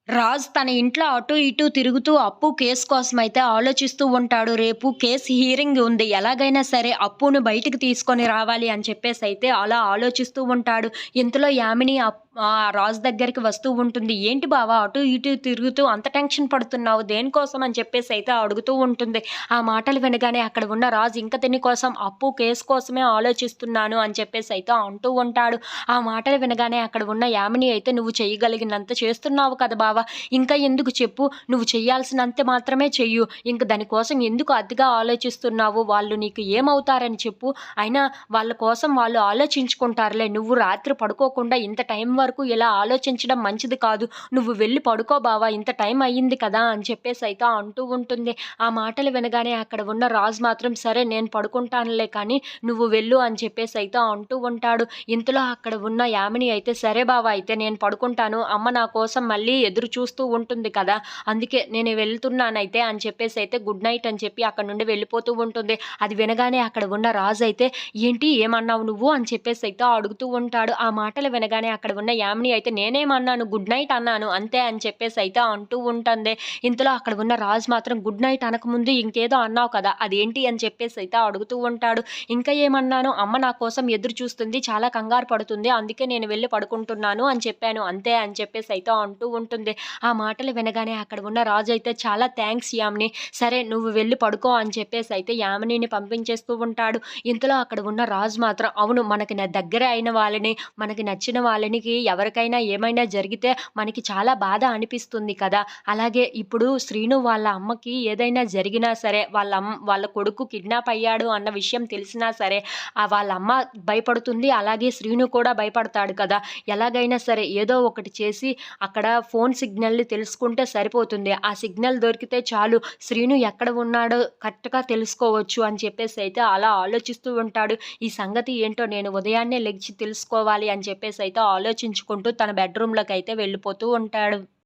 రాజ్ తన ఇంట్లో అటు ఇటు తిరుగుతూ అప్పు కేసు కోసమైతే ఆలోచిస్తూ ఉంటాడు. రేపు కేస్ హియరింగ్ ఉంది. ఎలాగైనా సరే అప్పును బయటికి తీసుకొని రావాలి అని చెప్పేసైతే అలా ఆలోచిస్తూ ఉంటాడు. ఇంతలో యామిని రాజ్ దగ్గరికి వస్తూ ఉంటుంది. "ఏంటి బావ అటు ఇటు తిరుగుతూ అంత టెన్షన్ పడుతున్నావు దేనికోసం?" అని చెప్పేసైతే అడుగుతూ ఉంటుంది. ఆ మాటలు వినగానే అక్కడ ఉన్న రాజ్ ఇంక దీని కోసం అప్పు కేసు కోసమే ఆలోచిస్తున్నాను అని చెప్పేసైతే అంటూ ఉంటాడు. ఆ మాటలు వినగానే అక్కడ ఉన్న యామిని అయితే, "నువ్వు చేయగలిగినంత చేస్తున్నావు కదా బావ! ఇంకా ఎందుకు చెప్పు? నువ్వు చెయ్యాల్సినంత మాత్రమే చెయ్యు. ఇంక దానికోసం ఎందుకు అతిగా ఆలోచిస్తున్నావు? వాళ్ళు నీకు ఏమవుతారని చెప్పు. అయినా వాళ్ళ కోసం వాళ్ళు ఆలోచించుకుంటారులే. నువ్వు రాత్రి పడుకోకుండా ఇంత టైం వరకు ఇలా ఆలోచించడం మంచిది కాదు. నువ్వు వెళ్లి పడుకో బావ! ఇంత టైం అయ్యింది కదా!" అని చెప్పేసైతే అంటూ ఉంటుంది. ఆ మాటలు వినగానే అక్కడ ఉన్న రాజు మాత్రం, "సరే నేను పడుకుంటానులే కానీ నువ్వు వెళ్ళు" అని చెప్పేసైతే అంటూ ఉంటాడు. ఇంతలో అక్కడ ఉన్న యామిని అయితే, "సరే బావ అయితే నేను పడుకుంటాను. అమ్మ నా కోసం మళ్ళీ ఎదురు చూస్తూ ఉంటుంది కదా! అందుకే నేను వెళ్తున్నానైతే" అని చెప్పేసైతే గుడ్ నైట్ అని చెప్పి అక్కడి నుండి వెళ్ళిపోతూ ఉంటుంది. అది వినగానే అక్కడ ఉన్న రాజైతే, "ఏంటి ఏమన్నావు నువ్వు?" అని చెప్పేసైతే అడుగుతూ ఉంటాడు. ఆ మాటలు వినగానే అక్కడ ఉన్న యామిని అయితే, "నేనేమన్నాను? గుడ్ నైట్ అన్నాను అంతే" అని చెప్పేసైతే అంటూ ఉంటుంది. ఇంతలో అక్కడ ఉన్న రాజు మాత్రం, "గుడ్ నైట్ అనకముందు ఇంకేదో అన్నావు కదా! అదేంటి?" అని చెప్పేసైతే అడుగుతూ ఉంటాడు. "ఇంకా ఏమన్నాను? అమ్మ నా కోసం ఎదురు చూస్తుంది. చాలా కంగారు పడుతుంది. అందుకే నేను వెళ్లి పడుకుంటున్నాను అని చెప్పాను అంతే" అని చెప్పేసైతే అంటూ ఉంటుంది. ఆ మాటలు వినగానే అక్కడ ఉన్న రాజు అయితే, "చాలా థాంక్స్ యామిని. సరే నువ్వు వెళ్లి పడుకో" అని చెప్పేసైతే యామినిని పంపించేస్తూ ఉంటాడు. ఇంతలో అక్కడ ఉన్న రాజు మాత్రం, "అవును మనకి దగ్గర అయిన వాళ్ళని, మనకి నచ్చిన వాళ్ళనికి ఎవరికైనా ఏమైనా జరిగితే మనకి చాలా బాధ అనిపిస్తుంది కదా! అలాగే ఇప్పుడు శ్రీను వాళ్ళ అమ్మకి ఏదైనా జరిగినా సరే, వాళ్ళ కొడుకు కిడ్నాప్ అయ్యాడు అన్న విషయం తెలిసినా సరే, వాళ్ళ అమ్మ భయపడుతుంది. అలాగే శ్రీను కూడా భయపడతాడు కదా! ఎలాగైనా సరే ఏదో ఒకటి చేసి అక్కడ ఫోన్ సిగ్నల్‌ని తెలుసుకుంటే సరిపోతుంది. ఆ సిగ్నల్ దొరికితే చాలు శ్రీను ఎక్కడ ఉన్నాడో కరెక్ట్‌గా తెలుసుకోవచ్చు" అని చెప్పేసైతే అలా ఆలోచిస్తూ ఉంటాడు. ఈ సంగతి ఏంటో నేను ఉదయాన్నే లెగిచి తెలుసుకోవాలి అని చెప్పేసైతే ఆలోచించుకుంటూ తన బెడ్‌రూమ్‌లోకైతే వెళ్ళిపోతూ ఉంటాడు.